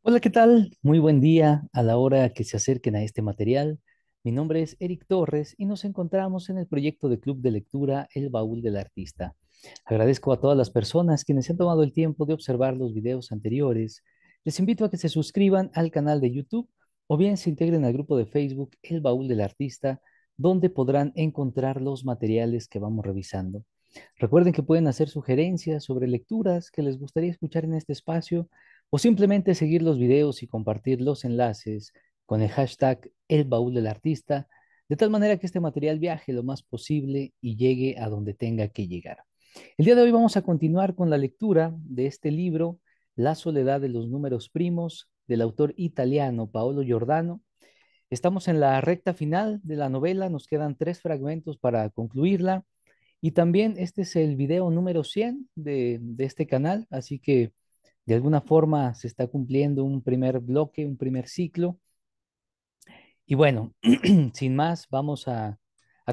Hola, ¿qué tal? Muy buen día a la hora que se acerquen a este material. Mi nombre es Eric Torres y nos encontramos en el proyecto de Club de Lectura El Baúl del Artista. Agradezco a todas las personas quienes se han tomado el tiempo de observar los videos anteriores. Les invito a que se suscriban al canal de YouTube o bien se integren al grupo de Facebook El Baúl del Artista, donde podrán encontrar los materiales que vamos revisando. Recuerden que pueden hacer sugerencias sobre lecturas que les gustaría escuchar en este espacio o simplemente seguir los videos y compartir los enlaces con el hashtag El Baúl del Artista, de tal manera que este material viaje lo más posible y llegue a donde tenga que llegar. El día de hoy vamos a continuar con la lectura de este libro, La soledad de los números primos, del autor italiano Paolo Giordano. Estamos en la recta final de la novela, nos quedan 3 fragmentos para concluirla. Y también este es el video número 100 de este canal, así que de alguna forma se está cumpliendo un primer bloque, un primer ciclo. Y bueno, sin más, vamos a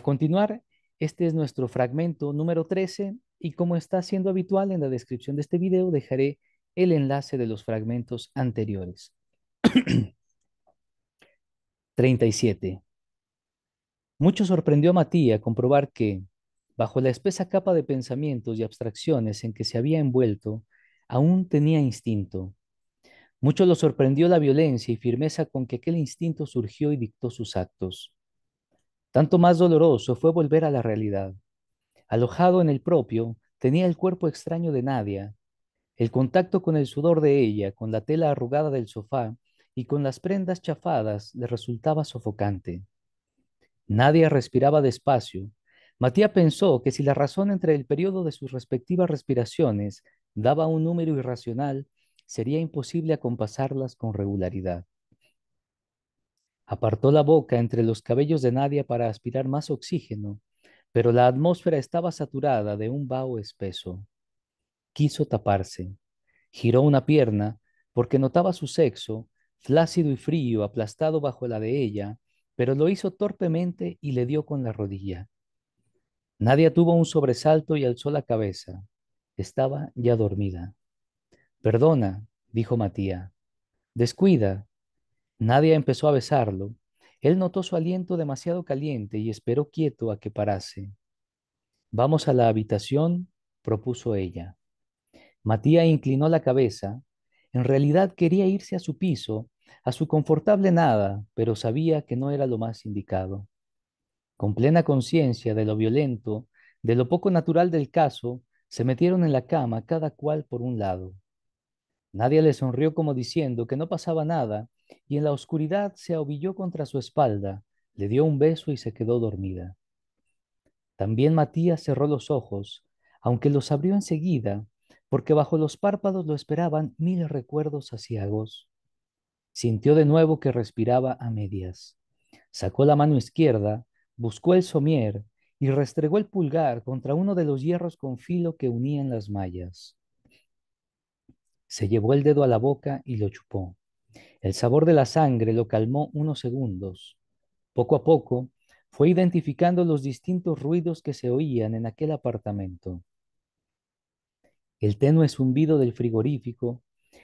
continuar. Este es nuestro fragmento número 13 y como está siendo habitual en la descripción de este video, dejaré el enlace de los fragmentos anteriores. 37. Mucho sorprendió a Matías comprobar que, bajo la espesa capa de pensamientos y abstracciones en que se había envuelto, aún tenía instinto. Mucho lo sorprendió la violencia y firmeza con que aquel instinto surgió y dictó sus actos. Tanto más doloroso fue volver a la realidad. Alojado en el propio, tenía el cuerpo extraño de Nadia, el contacto con el sudor de ella, con la tela arrugada del sofá y con las prendas chafadas le resultaba sofocante. Nadia respiraba despacio. Matías pensó que si la razón entre el periodo de sus respectivas respiraciones daba un número irracional, sería imposible acompasarlas con regularidad. Apartó la boca entre los cabellos de Nadia para aspirar más oxígeno, pero la atmósfera estaba saturada de un vaho espeso. Quiso taparse. Giró una pierna porque notaba su sexo, flácido y frío, aplastado bajo la de ella, pero lo hizo torpemente y le dio con la rodilla. Nadia tuvo un sobresalto y alzó la cabeza. Estaba ya dormida. Perdona, dijo Matías. Descuida. Nadia empezó a besarlo. Él notó su aliento demasiado caliente y esperó quieto a que parase. Vamos a la habitación, propuso ella. Matías inclinó la cabeza. En realidad quería irse a su piso, a su confortable nada, pero sabía que no era lo más indicado. Con plena conciencia de lo violento, de lo poco natural del caso, se metieron en la cama cada cual por un lado. Nadie le sonrió como diciendo que no pasaba nada, y en la oscuridad se ahobilló contra su espalda, le dio un beso y se quedó dormida. También Matías cerró los ojos, aunque los abrió enseguida, porque bajo los párpados lo esperaban mil recuerdos aciagos. Sintió de nuevo que respiraba a medias. Sacó la mano izquierda, buscó el somier y restregó el pulgar contra uno de los hierros con filo que unían las mallas. Se llevó el dedo a la boca y lo chupó. El sabor de la sangre lo calmó unos segundos. Poco a poco fue identificando los distintos ruidos que se oían en aquel apartamento. El tenue zumbido del frigorífico,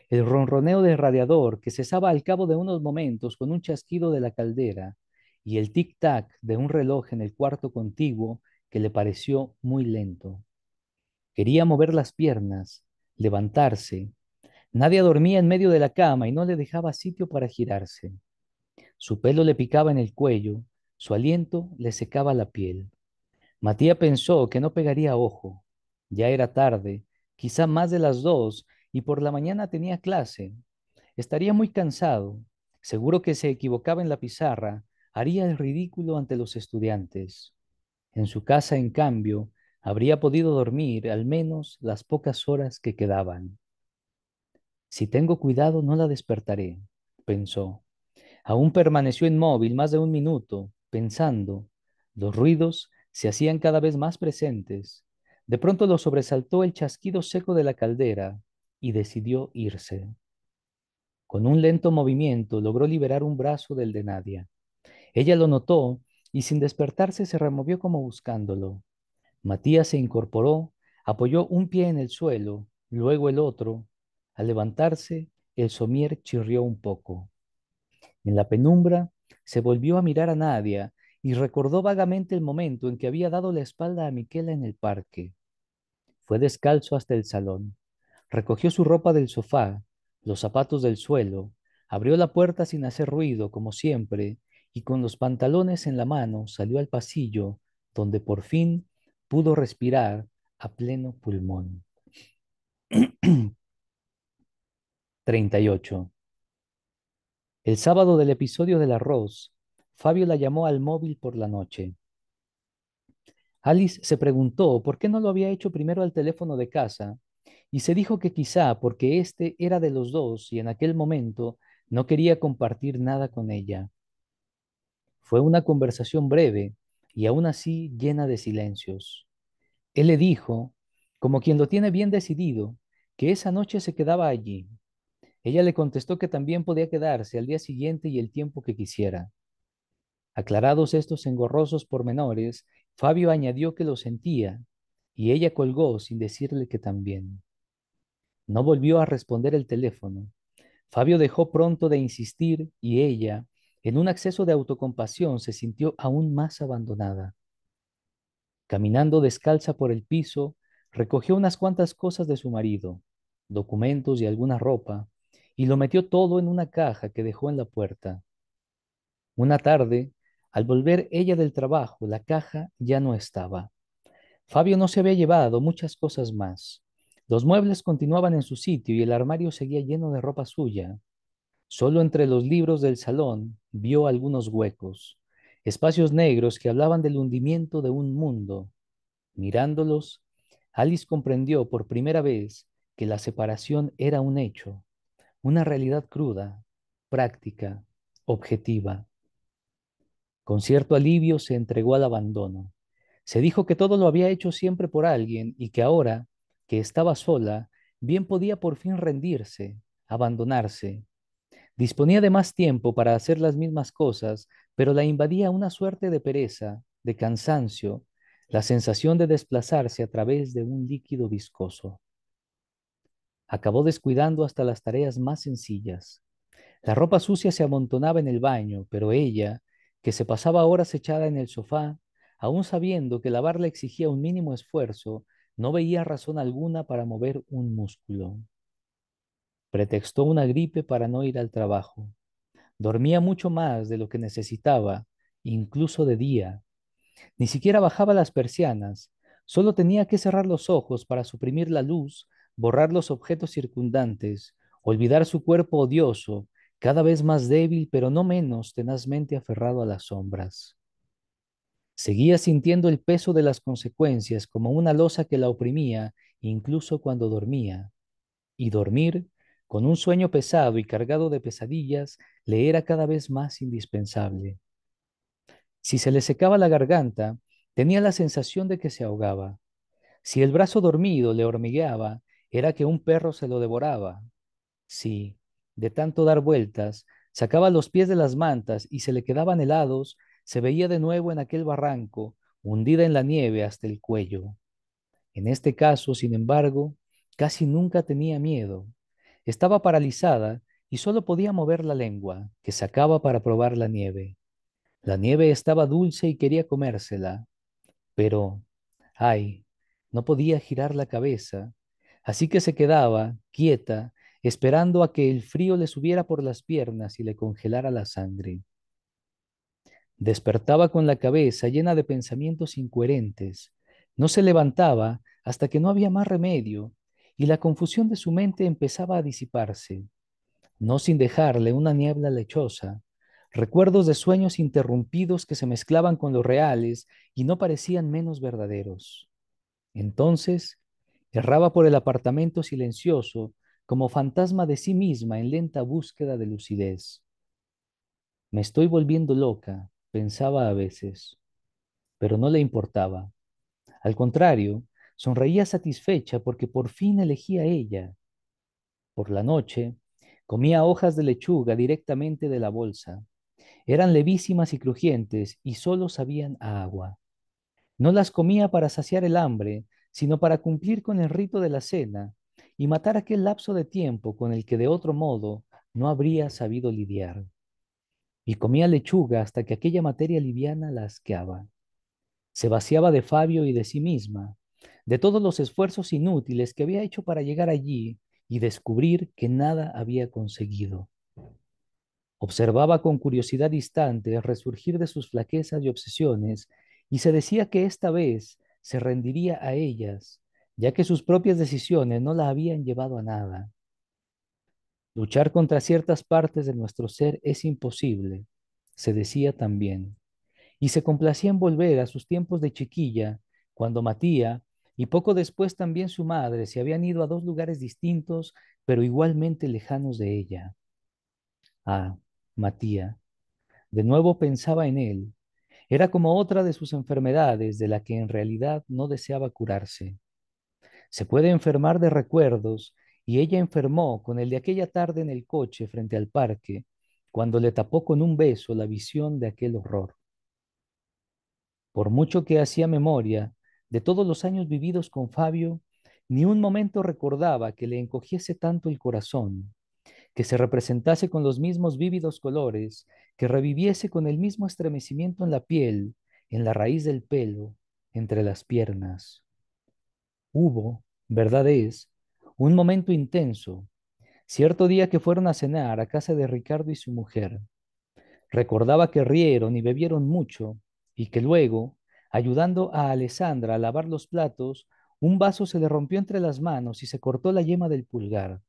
el ronroneo del radiador que cesaba al cabo de unos momentos con un chasquido de la caldera y el tic-tac de un reloj en el cuarto contiguo que le pareció muy lento. Quería mover las piernas, levantarse. Nadie dormía en medio de la cama y no le dejaba sitio para girarse. Su pelo le picaba en el cuello, su aliento le secaba la piel. Matías pensó que no pegaría ojo. Ya era tarde, quizá más de las 2, y por la mañana tenía clase. Estaría muy cansado. Seguro que se equivocaba en la pizarra, haría el ridículo ante los estudiantes. En su casa, en cambio, habría podido dormir al menos las pocas horas que quedaban. Si tengo cuidado, no la despertaré, pensó. Aún permaneció inmóvil más de un minuto, pensando. Los ruidos se hacían cada vez más presentes. De pronto lo sobresaltó el chasquido seco de la caldera y decidió irse. Con un lento movimiento logró liberar un brazo del de Nadia. Ella lo notó y sin despertarse se removió como buscándolo. Matías se incorporó, apoyó un pie en el suelo, luego el otro. Al levantarse, el somier chirrió un poco. En la penumbra se volvió a mirar a Nadia y recordó vagamente el momento en que había dado la espalda a Miquela en el parque. Fue descalzo hasta el salón. Recogió su ropa del sofá, los zapatos del suelo, abrió la puerta sin hacer ruido, como siempre, y con los pantalones en la mano salió al pasillo, donde por fin pudo respirar a pleno pulmón. 38. El sábado del episodio del arroz, Fabio la llamó al móvil por la noche. Alice se preguntó por qué no lo había hecho primero al teléfono de casa y se dijo que quizá porque este era de los dos y en aquel momento no quería compartir nada con ella. Fue una conversación breve y aún así llena de silencios. Él le dijo, como quien lo tiene bien decidido, que esa noche se quedaba allí. Ella le contestó que también podía quedarse al día siguiente y el tiempo que quisiera. Aclarados estos engorrosos pormenores, Fabio añadió que lo sentía, y ella colgó sin decirle que también. No volvió a responder el teléfono. Fabio dejó pronto de insistir y ella, en un acceso de autocompasión, se sintió aún más abandonada. Caminando descalza por el piso, recogió unas cuantas cosas de su marido, documentos y alguna ropa, y lo metió todo en una caja que dejó en la puerta. Una tarde, al volver ella del trabajo, la caja ya no estaba. Fabio no se había llevado muchas cosas más. Los muebles continuaban en su sitio y el armario seguía lleno de ropa suya. Solo entre los libros del salón vio algunos huecos, espacios negros que hablaban del hundimiento de un mundo. Mirándolos, Alice comprendió por primera vez que la separación era un hecho, una realidad cruda, práctica, objetiva. Con cierto alivio se entregó al abandono. Se dijo que todo lo había hecho siempre por alguien y que ahora, que estaba sola, bien podía por fin rendirse, abandonarse. Disponía de más tiempo para hacer las mismas cosas, pero la invadía una suerte de pereza, de cansancio, la sensación de desplazarse a través de un líquido viscoso. Acabó descuidando hasta las tareas más sencillas. La ropa sucia se amontonaba en el baño, pero ella, que se pasaba horas echada en el sofá, aun sabiendo que lavarla exigía un mínimo esfuerzo, no veía razón alguna para mover un músculo. Pretextó una gripe para no ir al trabajo. Dormía mucho más de lo que necesitaba, incluso de día. Ni siquiera bajaba las persianas, solo tenía que cerrar los ojos para suprimir la luz, borrar los objetos circundantes, olvidar su cuerpo odioso, cada vez más débil pero no menos tenazmente aferrado a las sombras. Seguía sintiendo el peso de las consecuencias como una losa que la oprimía, incluso cuando dormía, y dormir, con un sueño pesado y cargado de pesadillas, le era cada vez más indispensable. Si se le secaba la garganta, tenía la sensación de que se ahogaba. Si el brazo dormido le hormigueaba, era que un perro se lo devoraba. Si, de tanto dar vueltas, sacaba los pies de las mantas y se le quedaban helados, se veía de nuevo en aquel barranco, hundida en la nieve hasta el cuello. En este caso, sin embargo, casi nunca tenía miedo. Estaba paralizada y solo podía mover la lengua, que sacaba para probar la nieve. La nieve estaba dulce y quería comérsela, pero, ay, no podía girar la cabeza, así que se quedaba, quieta, esperando a que el frío le subiera por las piernas y le congelara la sangre. Despertaba con la cabeza llena de pensamientos incoherentes. No se levantaba hasta que no había más remedio, y la confusión de su mente empezaba a disiparse, no sin dejarle una niebla lechosa, recuerdos de sueños interrumpidos que se mezclaban con los reales y no parecían menos verdaderos. Entonces, erraba por el apartamento silencioso, como fantasma de sí misma en lenta búsqueda de lucidez. Me estoy volviendo loca, pensaba a veces, pero no le importaba. Al contrario, sonreía satisfecha porque por fin elegía ella. Por la noche, comía hojas de lechuga directamente de la bolsa. Eran levísimas y crujientes y solo sabían a agua. No las comía para saciar el hambre, sino para cumplir con el rito de la cena, y matar aquel lapso de tiempo con el que de otro modo no habría sabido lidiar. Y comía lechuga hasta que aquella materia liviana la asqueaba. Se vaciaba de Fabio y de sí misma, de todos los esfuerzos inútiles que había hecho para llegar allí y descubrir que nada había conseguido. Observaba con curiosidad distante el resurgir de sus flaquezas y obsesiones y se decía que esta vez se rendiría a ellas, ya que sus propias decisiones no la habían llevado a nada. Luchar contra ciertas partes de nuestro ser es imposible, se decía también, y se complacía en volver a sus tiempos de chiquilla, cuando Matía y poco después también su madre se habían ido a dos lugares distintos, pero igualmente lejanos de ella. Ah, Matía, de nuevo pensaba en él. Era como otra de sus enfermedades de la que en realidad no deseaba curarse. Se puede enfermar de recuerdos y ella enfermó con el de aquella tarde en el coche frente al parque, cuando le tapó con un beso la visión de aquel horror. Por mucho que hacía memoria de todos los años vividos con Fabio, ni un momento recordaba que le encogiese tanto el corazón, que se representase con los mismos vívidos colores, que reviviese con el mismo estremecimiento en la piel, en la raíz del pelo, entre las piernas. Hubo, verdad es, un momento intenso, cierto día que fueron a cenar a casa de Ricardo y su mujer. Recordaba que rieron y bebieron mucho y que luego, ayudando a Alessandra a lavar los platos, un vaso se le rompió entre las manos y se cortó la yema del pulgar.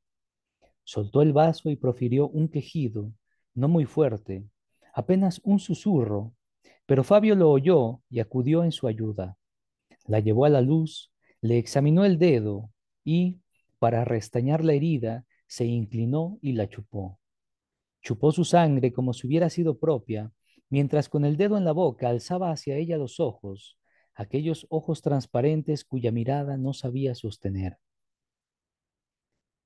Soltó el vaso y profirió un quejido, no muy fuerte, apenas un susurro, pero Fabio lo oyó y acudió en su ayuda. La llevó a la luz, le examinó el dedo y, para restañar la herida, se inclinó y la chupó. Chupó su sangre como si hubiera sido propia, mientras con el dedo en la boca alzaba hacia ella los ojos, aquellos ojos transparentes cuya mirada no sabía sostener.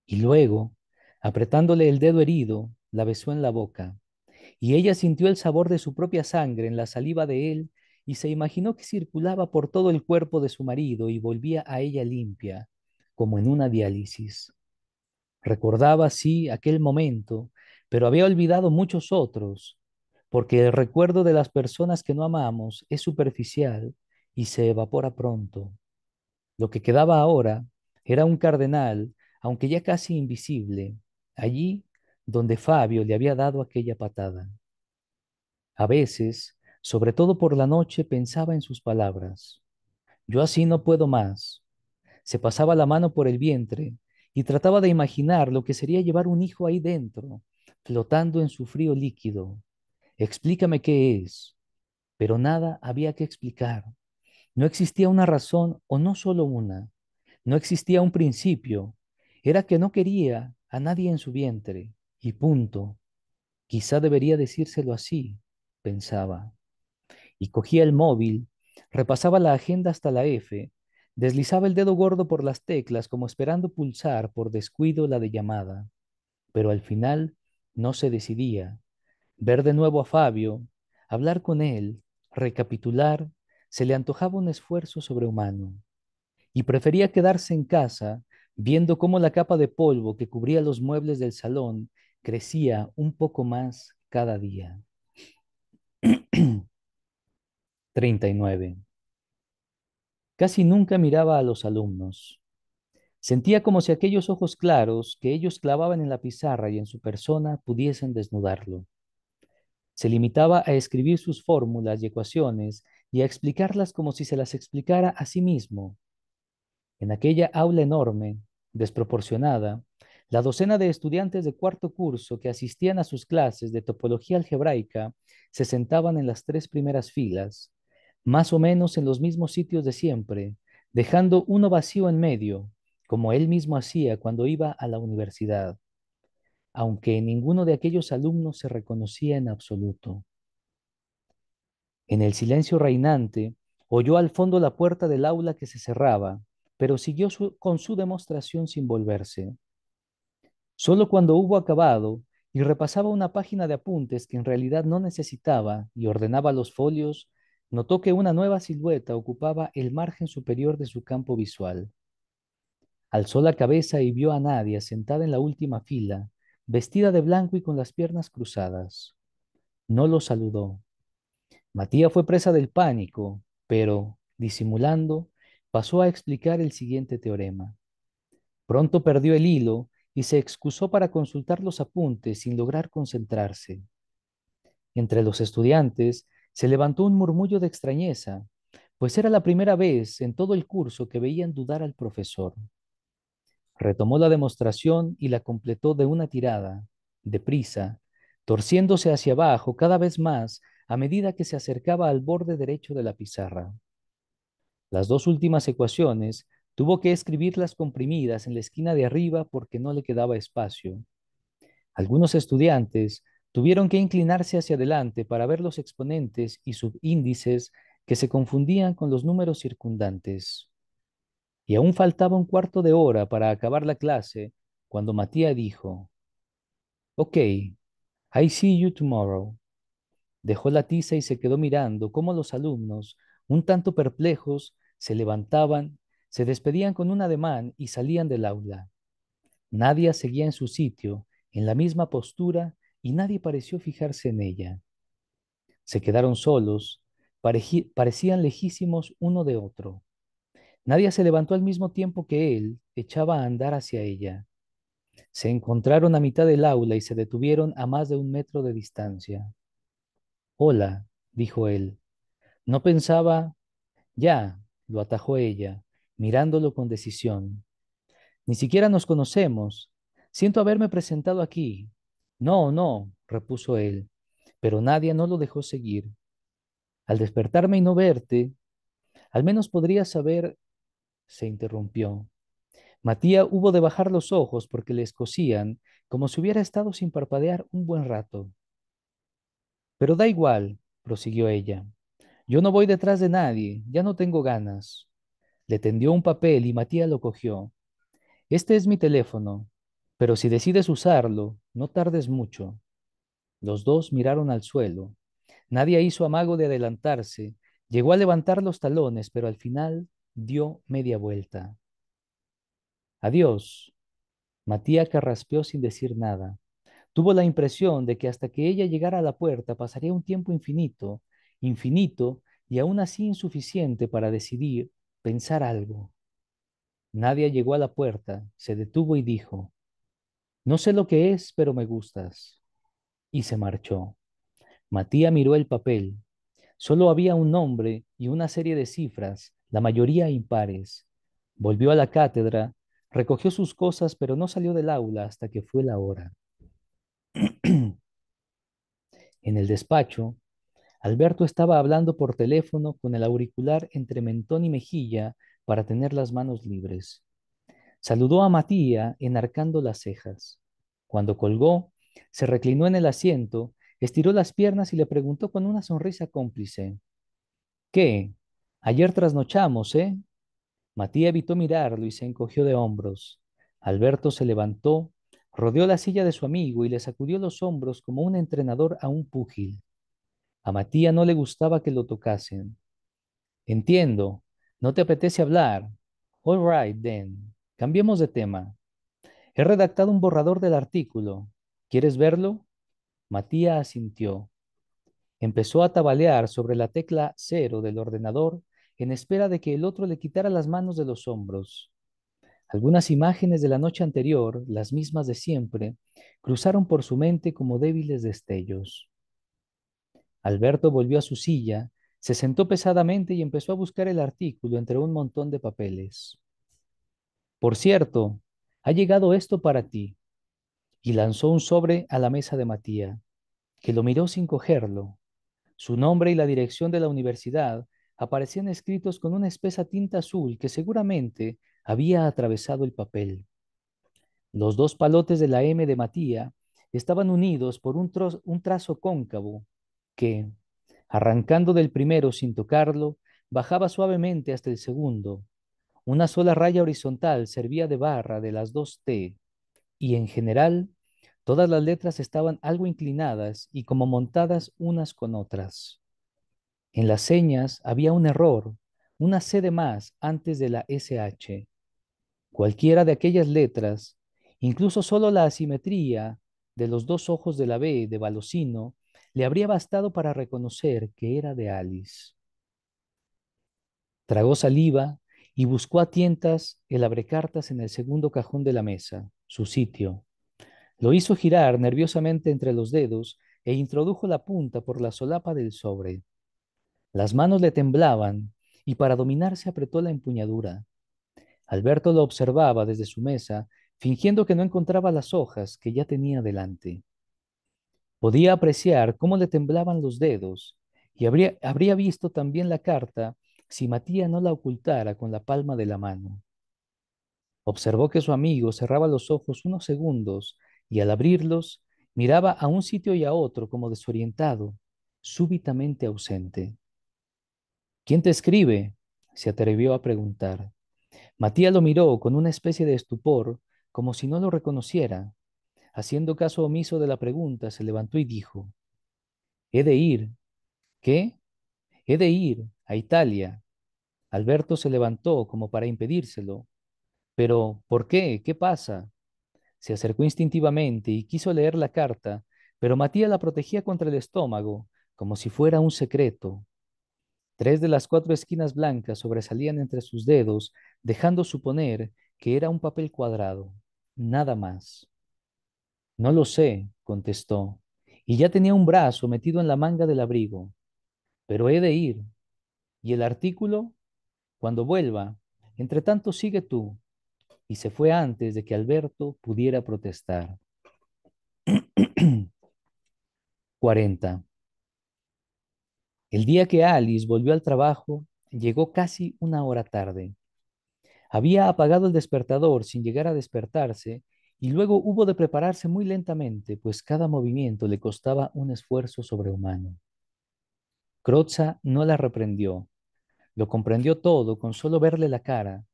Y luego, apretándole el dedo herido, la besó en la boca, y ella sintió el sabor de su propia sangre en la saliva de él y se imaginó que circulaba por todo el cuerpo de su marido y volvía a ella limpia, como en una diálisis. Recordaba, sí, aquel momento, pero había olvidado muchos otros, porque el recuerdo de las personas que no amamos es superficial y se evapora pronto. Lo que quedaba ahora era un cardenal, aunque ya casi invisible, allí donde Fabio le había dado aquella patada. A veces, sobre todo por la noche, pensaba en sus palabras. Yo así no puedo más. Se pasaba la mano por el vientre y trataba de imaginar lo que sería llevar un hijo ahí dentro, flotando en su frío líquido. Explícame qué es. Pero nada había que explicar. No existía una razón o no solo una. No existía un principio. Era que no quería a nadie en su vientre. Y punto. Quizá debería decírselo así, pensaba. Y cogía el móvil, repasaba la agenda hasta la F, deslizaba el dedo gordo por las teclas como esperando pulsar por descuido la de llamada, pero al final no se decidía. Ver de nuevo a Fabio, hablar con él, recapitular, se le antojaba un esfuerzo sobrehumano, y prefería quedarse en casa viendo cómo la capa de polvo que cubría los muebles del salón crecía un poco más cada día. 39. Casi nunca miraba a los alumnos. Sentía como si aquellos ojos claros que ellos clavaban en la pizarra y en su persona pudiesen desnudarlo. Se limitaba a escribir sus fórmulas y ecuaciones y a explicarlas como si se las explicara a sí mismo. En aquella aula enorme, desproporcionada, la docena de estudiantes de cuarto curso que asistían a sus clases de topología algebraica se sentaban en las tres primeras filas, más o menos en los mismos sitios de siempre, dejando uno vacío en medio, como él mismo hacía cuando iba a la universidad, aunque ninguno de aquellos alumnos se reconocía en absoluto. En el silencio reinante, oyó al fondo la puerta del aula que se cerraba, pero siguió con su demostración sin volverse. Solo cuando hubo acabado y repasaba una página de apuntes que en realidad no necesitaba y ordenaba los folios, notó que una nueva silueta ocupaba el margen superior de su campo visual. Alzó la cabeza y vio a Nadia sentada en la última fila, vestida de blanco y con las piernas cruzadas. No lo saludó. Matías fue presa del pánico, pero, disimulando, pasó a explicar el siguiente teorema. Pronto perdió el hilo y se excusó para consultar los apuntes sin lograr concentrarse. Entre los estudiantes se levantó un murmullo de extrañeza, pues era la primera vez en todo el curso que veían dudar al profesor. Retomó la demostración y la completó de una tirada, deprisa, torciéndose hacia abajo cada vez más a medida que se acercaba al borde derecho de la pizarra. Las dos últimas ecuaciones tuvo que escribirlas comprimidas en la esquina de arriba porque no le quedaba espacio. Algunos estudiantes tuvieron que inclinarse hacia adelante para ver los exponentes y subíndices que se confundían con los números circundantes. Y aún faltaba un cuarto de hora para acabar la clase cuando Matías dijo, OK, I see you tomorrow. Dejó la tiza y se quedó mirando cómo los alumnos, un tanto perplejos, se levantaban, se despedían con un ademán y salían del aula. Nadie seguía en su sitio, en la misma postura, y nadie pareció fijarse en ella. Se quedaron solos, parecían lejísimos uno de otro. Nadie se levantó al mismo tiempo que él echaba a andar hacia ella. Se encontraron a mitad del aula y se detuvieron a más de 1 metro de distancia. Hola, dijo él. No pensaba. Ya, lo atajó ella, mirándolo con decisión. Ni siquiera nos conocemos. Siento haberme presentado aquí. No, no, repuso él, pero Nadia no lo dejó seguir. Al despertarme y no verte, al menos podría saber, se interrumpió. Matías hubo de bajar los ojos porque le escocían, como si hubiera estado sin parpadear un buen rato. Pero da igual, prosiguió ella. Yo no voy detrás de nadie, ya no tengo ganas. Le tendió un papel y Matías lo cogió. Este es mi teléfono, pero si decides usarlo, no tardes mucho. Los dos miraron al suelo. Nadie hizo amago de adelantarse. Llegó a levantar los talones, pero al final dio media vuelta. Adiós. Matías carraspeó sin decir nada. Tuvo la impresión de que hasta que ella llegara a la puerta pasaría un tiempo infinito, infinito y aún así insuficiente para decidir, pensar algo. Nadia llegó a la puerta, se detuvo y dijo, no sé lo que es, pero me gustas. Y se marchó. Matías miró el papel. Solo había un nombre y una serie de cifras, la mayoría impares. Volvió a la cátedra, recogió sus cosas, pero no salió del aula hasta que fue la hora. En el despacho, Alberto estaba hablando por teléfono con el auricular entre mentón y mejilla para tener las manos libres. Saludó a Matías enarcando las cejas. Cuando colgó, se reclinó en el asiento, estiró las piernas y le preguntó con una sonrisa cómplice. ¿Qué? Ayer trasnochamos, ¿eh? Matías evitó mirarlo y se encogió de hombros. Alberto se levantó, rodeó la silla de su amigo y le sacudió los hombros como un entrenador a un púgil. A Matías no le gustaba que lo tocasen. Entiendo, no te apetece hablar. All right, then. Cambiemos de tema. He redactado un borrador del artículo. ¿Quieres verlo? Matías asintió. Empezó a tabalear sobre la tecla 0 del ordenador en espera de que el otro le quitara las manos de los hombros. Algunas imágenes de la noche anterior, las mismas de siempre, cruzaron por su mente como débiles destellos. Alberto volvió a su silla, se sentó pesadamente y empezó a buscar el artículo entre un montón de papeles. Por cierto, ha llegado esto para ti, y lanzó un sobre a la mesa de Matías, que lo miró sin cogerlo. Su nombre y la dirección de la universidad aparecían escritos con una espesa tinta azul que seguramente había atravesado el papel. Los dos palotes de la M de Matías estaban unidos por un trazo cóncavo que, arrancando del primero sin tocarlo, bajaba suavemente hasta el segundo. Una sola raya horizontal servía de barra de las dos T y en general todas las letras estaban algo inclinadas y como montadas unas con otras. En las señas había un error, una C de más antes de la SH. Cualquiera de aquellas letras, incluso solo la asimetría de los dos ojos de la B de Balocino, le habría bastado para reconocer que era de Alice. Tragó saliva y buscó a tientas el abrecartas en el segundo cajón de la mesa, su sitio. Lo hizo girar nerviosamente entre los dedos e introdujo la punta por la solapa del sobre. Las manos le temblaban y para dominarse apretó la empuñadura. Alberto lo observaba desde su mesa, fingiendo que no encontraba las hojas que ya tenía delante. Podía apreciar cómo le temblaban los dedos y habría visto también la carta si Matías no la ocultara con la palma de la mano. Observó que su amigo cerraba los ojos unos segundos y al abrirlos miraba a un sitio y a otro como desorientado, súbitamente ausente. ¿Quién te escribe? Se atrevió a preguntar. Matías lo miró con una especie de estupor, como si no lo reconociera. Haciendo caso omiso de la pregunta, se levantó y dijo, he de ir. ¿Qué? He de ir a Italia. Alberto se levantó como para impedírselo. Pero, ¿por qué? ¿Qué pasa? Se acercó instintivamente y quiso leer la carta, pero Matías la protegía contra el estómago, como si fuera un secreto. Tres de las cuatro esquinas blancas sobresalían entre sus dedos, dejando suponer que era un papel cuadrado. Nada más. No lo sé, contestó, y ya tenía un brazo metido en la manga del abrigo. Pero he de ir. ¿Y el artículo? Cuando vuelva. Entre tanto, sigue tú. Y se fue antes de que Alberto pudiera protestar. 40. El día que Alice volvió al trabajo, llegó casi una hora tarde. Había apagado el despertador sin llegar a despertarse y luego hubo de prepararse muy lentamente, pues cada movimiento le costaba un esfuerzo sobrehumano. Crozza no la reprendió, lo comprendió todo con solo verle la cara.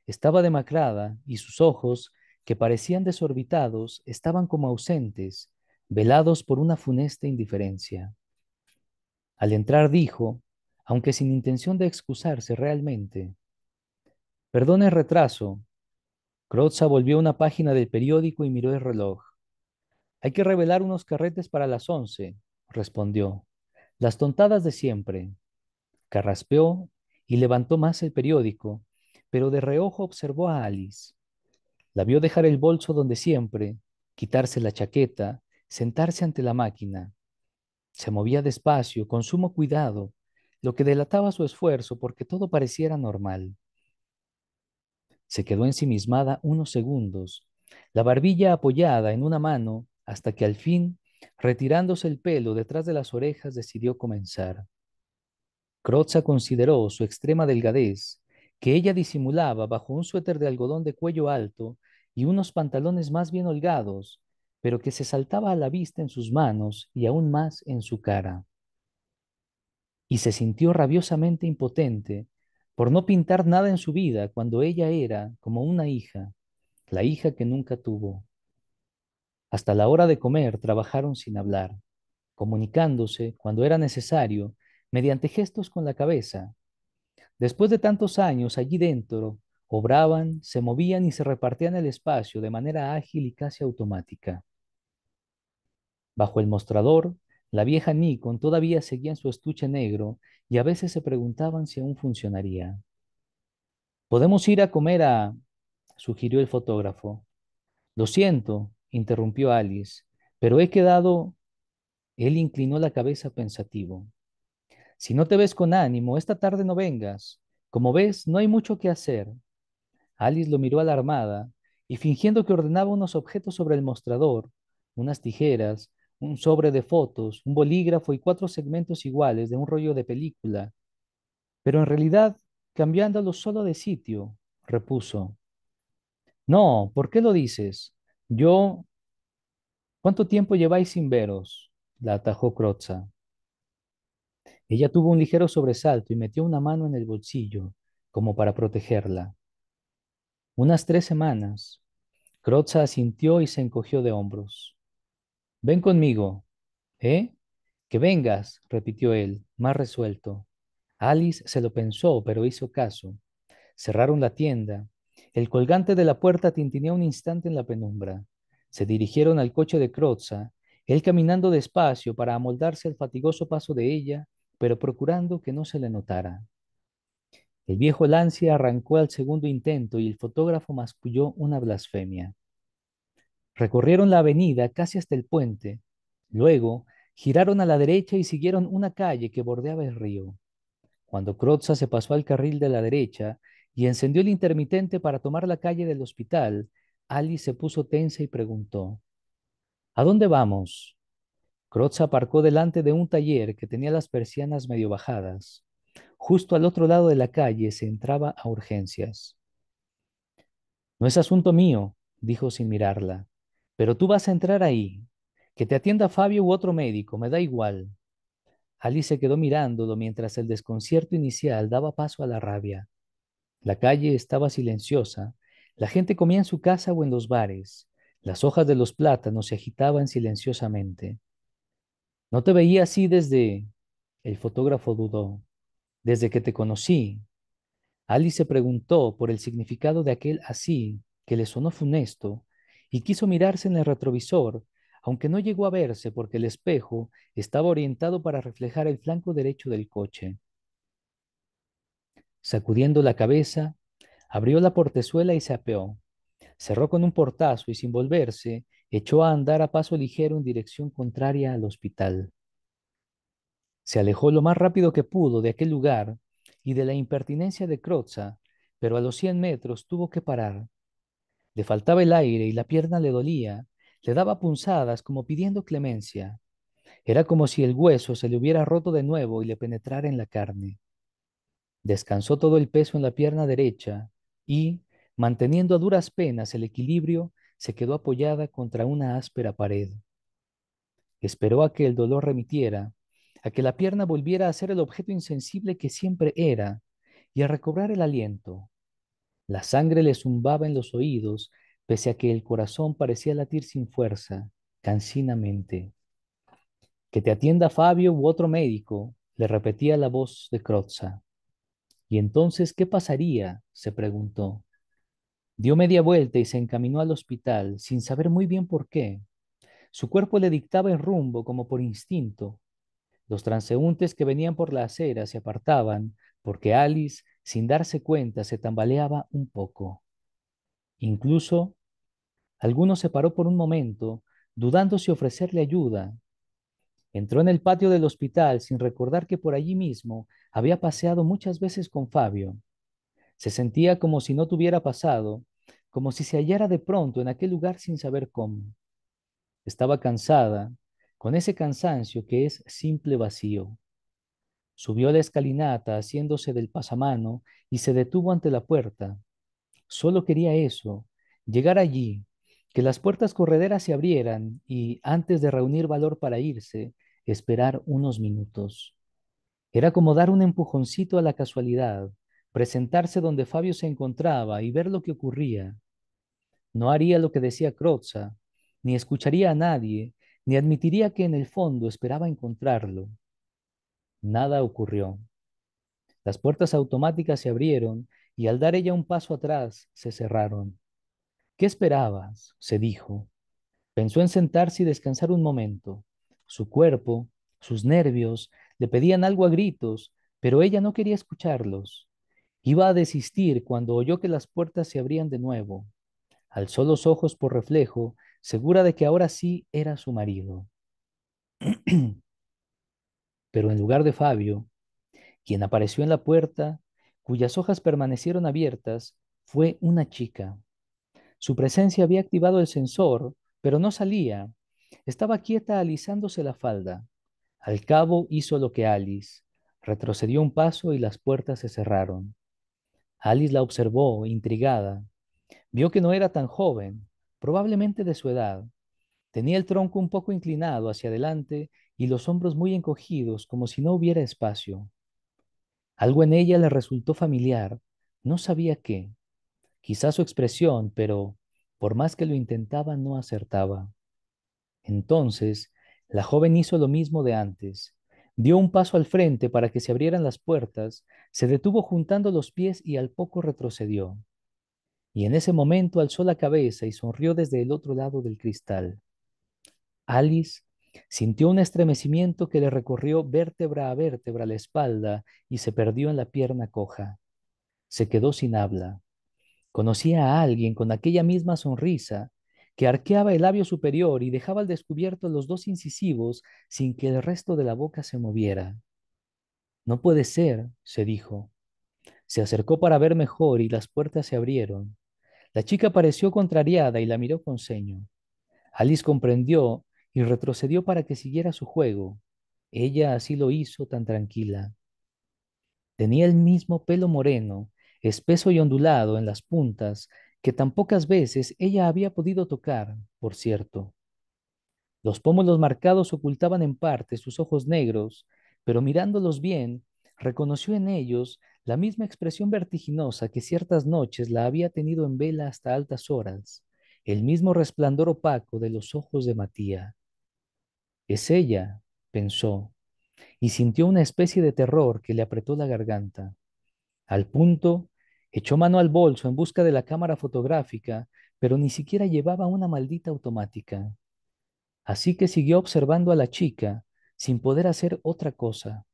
Estaba demacrada y sus ojos, que parecían desorbitados, estaban como ausentes, velados por una funesta indiferencia. Al entrar dijo, aunque sin intención de excusarse realmente, perdone el retraso. Crozza volvió a una página del periódico y miró el reloj. Hay que revelar unos carretes para las 11, respondió. Las tontadas de siempre. Carraspeó y levantó más el periódico, pero de reojo observó a Alice. La vio dejar el bolso donde siempre, quitarse la chaqueta, sentarse ante la máquina. Se movía despacio, con sumo cuidado, lo que delataba su esfuerzo porque todo pareciera normal. Se quedó ensimismada unos segundos, la barbilla apoyada en una mano, hasta que al fin, retirándose el pelo detrás de las orejas, decidió comenzar. Crozza consideró su extrema delgadez, que ella disimulaba bajo un suéter de algodón de cuello alto y unos pantalones más bien holgados, pero que se saltaba a la vista en sus manos y aún más en su cara. Y se sintió rabiosamente impotente por no pintar nada en su vida cuando ella era como una hija, la hija que nunca tuvo. Hasta la hora de comer trabajaron sin hablar, comunicándose cuando era necesario mediante gestos con la cabeza. Después de tantos años allí dentro, obraban, se movían y se repartían el espacio de manera ágil y casi automática. Bajo el mostrador, la vieja Nikon todavía seguía en su estuche negro y a veces se preguntaban si aún funcionaría. Podemos ir a comer a... sugirió el fotógrafo. Lo siento, interrumpió Alice, pero he quedado... Él inclinó la cabeza pensativo. Si no te ves con ánimo, esta tarde no vengas. Como ves, no hay mucho que hacer. Alice lo miró alarmada y fingiendo que ordenaba unos objetos sobre el mostrador, unas tijeras, un sobre de fotos, un bolígrafo y cuatro segmentos iguales de un rollo de película, pero en realidad cambiándolo solo de sitio, repuso. No, ¿por qué lo dices? Yo... ¿Cuánto tiempo lleváis sin veros? La atajó Crozza. Ella tuvo un ligero sobresalto y metió una mano en el bolsillo, como para protegerla. Unas 3 semanas. Crozza asintió y se encogió de hombros. Ven conmigo. ¿Eh? Que vengas, repitió él, más resuelto. Alice se lo pensó, pero hizo caso. Cerraron la tienda El colgante de la puerta tintineó un instante en la penumbra. Se dirigieron al coche de Crozza, él caminando despacio para amoldarse al fatigoso paso de ella, pero procurando que no se le notara. El viejo Lancia arrancó al segundo intento y el fotógrafo masculló una blasfemia. Recorrieron la avenida casi hasta el puente. Luego giraron a la derecha y siguieron una calle que bordeaba el río. Cuando Crozza se pasó al carril de la derecha y encendió el intermitente para tomar la calle del hospital, Alice se puso tensa y preguntó, ¿A dónde vamos? Crozza aparcó delante de un taller que tenía las persianas medio bajadas. Justo al otro lado de la calle se entraba a urgencias. No es asunto mío, dijo sin mirarla, pero tú vas a entrar ahí. Que te atienda Fabio u otro médico, me da igual. Alice se quedó mirándolo mientras el desconcierto inicial daba paso a la rabia. La calle estaba silenciosa. La gente comía en su casa o en los bares. Las hojas de los plátanos se agitaban silenciosamente. No te veía así desde... El fotógrafo dudó. Desde que te conocí. Alice se preguntó por el significado de aquel así, que le sonó funesto, y quiso mirarse en el retrovisor, aunque no llegó a verse porque el espejo estaba orientado para reflejar el flanco derecho del coche. Sacudiendo la cabeza, abrió la portezuela y se apeó. Cerró con un portazo y sin volverse, echó a andar a paso ligero en dirección contraria al hospital. Se alejó lo más rápido que pudo de aquel lugar y de la impertinencia de Crozza, pero a los 100 metros tuvo que parar. Le faltaba el aire y la pierna le dolía, le daba punzadas como pidiendo clemencia. Era como si el hueso se le hubiera roto de nuevo y le penetrara en la carne. Descansó todo el peso en la pierna derecha y, manteniendo a duras penas el equilibrio, se quedó apoyada contra una áspera pared. Esperó a que el dolor remitiera, a que la pierna volviera a ser el objeto insensible que siempre era, y a recobrar el aliento. La sangre le zumbaba en los oídos, pese a que el corazón parecía latir sin fuerza, cansinamente. Que te atienda Fabio u otro médico, le repetía la voz de Crozza. ¿Y entonces qué pasaría? Se preguntó. Dio media vuelta y se encaminó al hospital, sin saber muy bien por qué. Su cuerpo le dictaba el rumbo como por instinto. Los transeúntes que venían por la acera se apartaban, porque Alice, sin darse cuenta, se tambaleaba un poco. Incluso, alguno se paró por un momento, dudando si ofrecerle ayuda. Entró en el patio del hospital sin recordar que por allí mismo había paseado muchas veces con Fabio. Se sentía como si no tuviera pasado, como si se hallara de pronto en aquel lugar sin saber cómo. Estaba cansada, con ese cansancio que es simple vacío. Subió la escalinata haciéndose del pasamano y se detuvo ante la puerta. Solo quería eso, llegar allí, que las puertas correderas se abrieran y, antes de reunir valor para irse, esperar unos minutos. Era como dar un empujoncito a la casualidad, presentarse donde Fabio se encontraba y ver lo que ocurría. No haría lo que decía Crozza, ni escucharía a nadie, ni admitiría que en el fondo esperaba encontrarlo. Nada ocurrió. Las puertas automáticas se abrieron y al dar ella un paso atrás se cerraron. ¿Qué esperabas? Se dijo. Pensó en sentarse y descansar un momento. Su cuerpo, sus nervios, le pedían algo a gritos, pero ella no quería escucharlos. Iba a desistir cuando oyó que las puertas se abrían de nuevo. Alzó los ojos por reflejo, segura de que ahora sí era su marido. Pero en lugar de Fabio, quien apareció en la puerta, cuyas hojas permanecieron abiertas, fue una chica. Su presencia había activado el sensor, pero no salía. Estaba quieta alisándose la falda. Al cabo hizo lo que Alice. Retrocedió un paso y las puertas se cerraron. Alice la observó, intrigada. Vio que no era tan joven, probablemente de su edad. Tenía el tronco un poco inclinado hacia adelante y los hombros muy encogidos, como si no hubiera espacio. Algo en ella le resultó familiar. No sabía qué. Quizá su expresión, pero por más que lo intentaba, no acertaba. Entonces, la joven hizo lo mismo de antes. Dio un paso al frente para que se abrieran las puertas, se detuvo juntando los pies y al poco retrocedió. Y en ese momento alzó la cabeza y sonrió desde el otro lado del cristal. Alice sintió un estremecimiento que le recorrió vértebra a vértebra la espalda y se perdió en la pierna coja. Se quedó sin habla. Conocía a alguien con aquella misma sonrisa que arqueaba el labio superior y dejaba al descubierto los dos incisivos sin que el resto de la boca se moviera. No puede ser, se dijo. Se acercó para ver mejor y las puertas se abrieron. La chica pareció contrariada y la miró con ceño. Alice comprendió y retrocedió para que siguiera su juego. Ella así lo hizo tan tranquila. Tenía el mismo pelo moreno, espeso y ondulado en las puntas, que tan pocas veces ella había podido tocar, por cierto. Los pómulos marcados ocultaban en parte sus ojos negros, pero mirándolos bien, reconoció en ellos la misma expresión vertiginosa que ciertas noches la había tenido en vela hasta altas horas, el mismo resplandor opaco de los ojos de Matía. Es ella, pensó, y sintió una especie de terror que le apretó la garganta. Al punto, echó mano al bolso en busca de la cámara fotográfica, pero ni siquiera llevaba una maldita automática. Así que siguió observando a la chica, sin poder hacer otra cosa.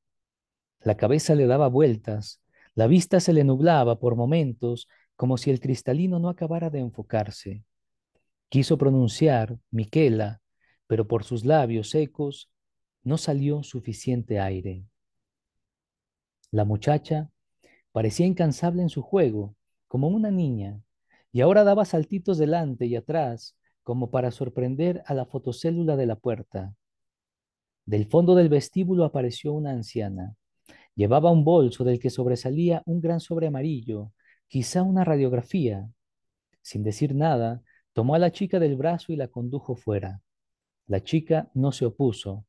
La cabeza le daba vueltas, la vista se le nublaba por momentos, como si el cristalino no acabara de enfocarse. Quiso pronunciar Miquela, pero por sus labios secos no salió suficiente aire. La muchacha parecía incansable en su juego, como una niña, y ahora daba saltitos delante y atrás, como para sorprender a la fotocélula de la puerta. Del fondo del vestíbulo apareció una anciana. Llevaba un bolso del que sobresalía un gran sobre amarillo, quizá una radiografía. Sin decir nada, tomó a la chica del brazo y la condujo fuera. La chica no se opuso.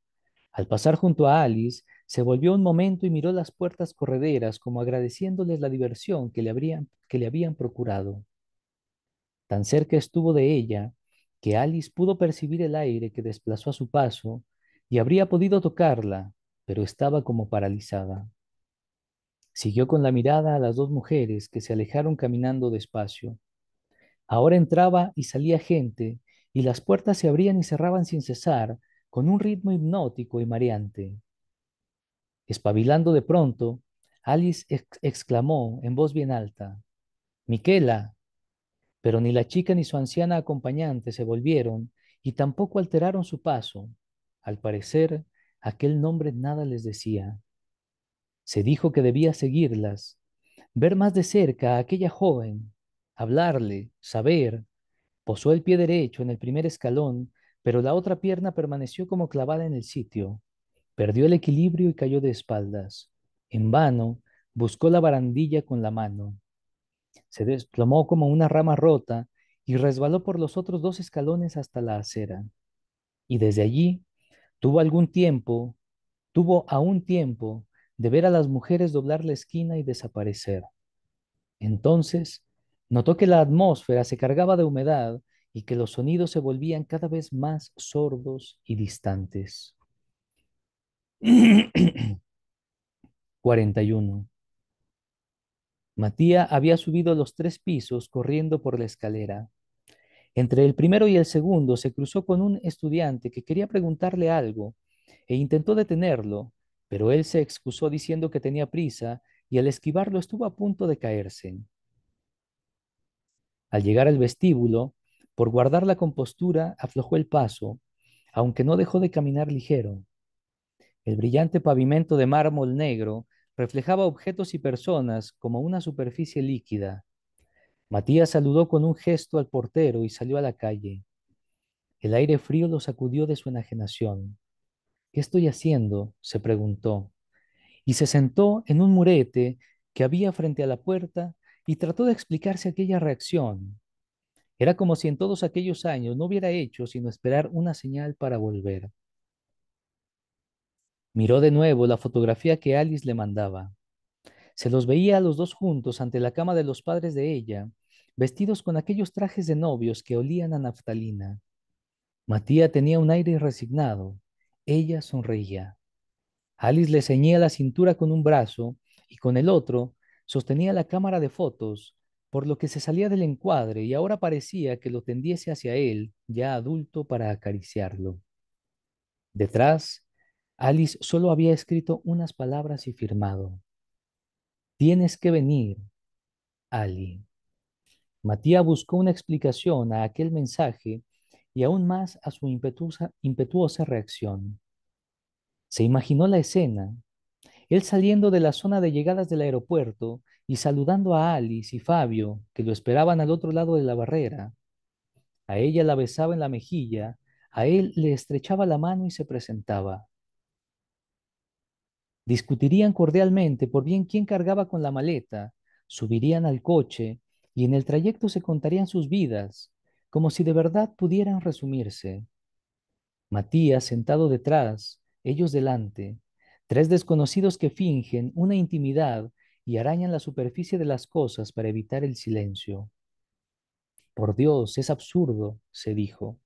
Al pasar junto a Alice, se volvió un momento y miró las puertas correderas como agradeciéndoles la diversión que le habían procurado. Tan cerca estuvo de ella que Alice pudo percibir el aire que desplazó a su paso y habría podido tocarla, pero estaba como paralizada. Siguió con la mirada a las dos mujeres que se alejaron caminando despacio. Ahora entraba y salía gente, y las puertas se abrían y cerraban sin cesar, con un ritmo hipnótico y mareante. Espabilando de pronto, Alice exclamó en voz bien alta, Miquela, pero ni la chica ni su anciana acompañante se volvieron y tampoco alteraron su paso. Al parecer, aquel nombre nada les decía. Se dijo que debía seguirlas, ver más de cerca a aquella joven, hablarle, saber. Posó el pie derecho en el primer escalón, pero la otra pierna permaneció como clavada en el sitio. Perdió el equilibrio y cayó de espaldas. En vano, buscó la barandilla con la mano. Se desplomó como una rama rota y resbaló por los otros dos escalones hasta la acera. Y desde allí tuvo algún tiempo, tuvo aún tiempo de ver a las mujeres doblar la esquina y desaparecer. Entonces notó que la atmósfera se cargaba de humedad y que los sonidos se volvían cada vez más sordos y distantes. 41. Matía había subido los 3 pisos corriendo por la escalera. Entre el primero y el segundo se cruzó con un estudiante que quería preguntarle algo e intentó detenerlo, pero él se excusó diciendo que tenía prisa y al esquivarlo estuvo a punto de caerse. Al llegar al vestíbulo, por guardar la compostura, aflojó el paso, aunque no dejó de caminar ligero. El brillante pavimento de mármol negro reflejaba objetos y personas como una superficie líquida. Matías saludó con un gesto al portero y salió a la calle. El aire frío lo sacudió de su enajenación. ¿Qué estoy haciendo?, se preguntó, y se sentó en un murete que había frente a la puerta y trató de explicarse aquella reacción. Era como si en todos aquellos años no hubiera hecho sino esperar una señal para volver. Miró de nuevo la fotografía que Alice le mandaba. Se los veía a los dos juntos ante la cama de los padres de ella, vestidos con aquellos trajes de novios que olían a naftalina. Matía tenía un aire resignado. Ella sonreía. Alice le ceñía la cintura con un brazo y con el otro sostenía la cámara de fotos, por lo que se salía del encuadre y ahora parecía que lo tendiese hacia él, ya adulto, para acariciarlo. Detrás, Alice solo había escrito unas palabras y firmado: Tienes que venir, Ali. Matías buscó una explicación a aquel mensaje y aún más a su impetuosa reacción. Se imaginó la escena, él saliendo de la zona de llegadas del aeropuerto y saludando a Alice y Fabio, que lo esperaban al otro lado de la barrera. A ella la besaba en la mejilla, a él le estrechaba la mano y se presentaba. Discutirían cordialmente por bien quién cargaba con la maleta, subirían al coche y en el trayecto se contarían sus vidas, como si de verdad pudieran resumirse. Matías sentado detrás, ellos delante, tres desconocidos que fingen una intimidad y arañan la superficie de las cosas para evitar el silencio. Por Dios, es absurdo, se dijo.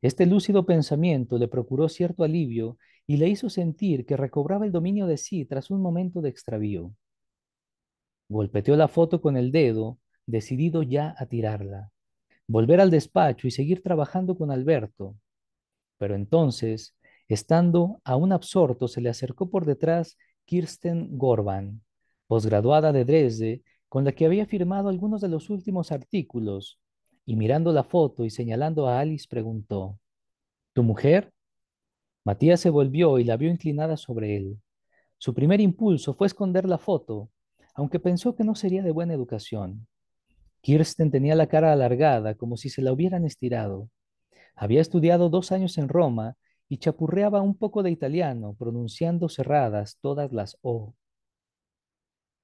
Este lúcido pensamiento le procuró cierto alivio y le hizo sentir que recobraba el dominio de sí tras un momento de extravío. Golpeteó la foto con el dedo, decidido ya a tirarla, volver al despacho y seguir trabajando con Alberto. Pero entonces, estando aún absorto, se le acercó por detrás Kirsten Gorban, posgraduada de Dresde, con la que había firmado algunos de los últimos artículos, y mirando la foto y señalando a Alice, preguntó: ¿Tu mujer? Matías se volvió y la vio inclinada sobre él. Su primer impulso fue esconder la foto, aunque pensó que no sería de buena educación. Kirsten tenía la cara alargada, como si se la hubieran estirado. Había estudiado 2 años en Roma y chapurreaba un poco de italiano, pronunciando cerradas todas las O.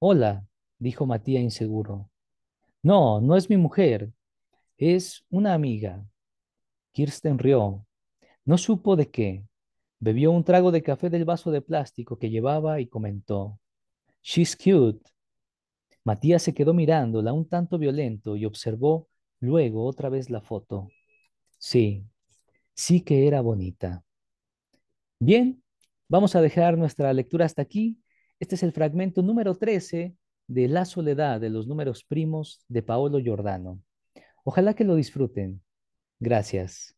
Hola, dijo Matías inseguro. No, no es mi mujer, es una amiga. Kirsten rió. No supo de qué. Bebió un trago de café del vaso de plástico que llevaba y comentó: She's cute. Matías se quedó mirándola un tanto violento y observó luego otra vez la foto. Sí, sí que era bonita. Bien, vamos a dejar nuestra lectura hasta aquí. Este es el fragmento número 13 de La soledad de los números primos de Paolo Giordano. Ojalá que lo disfruten. Gracias.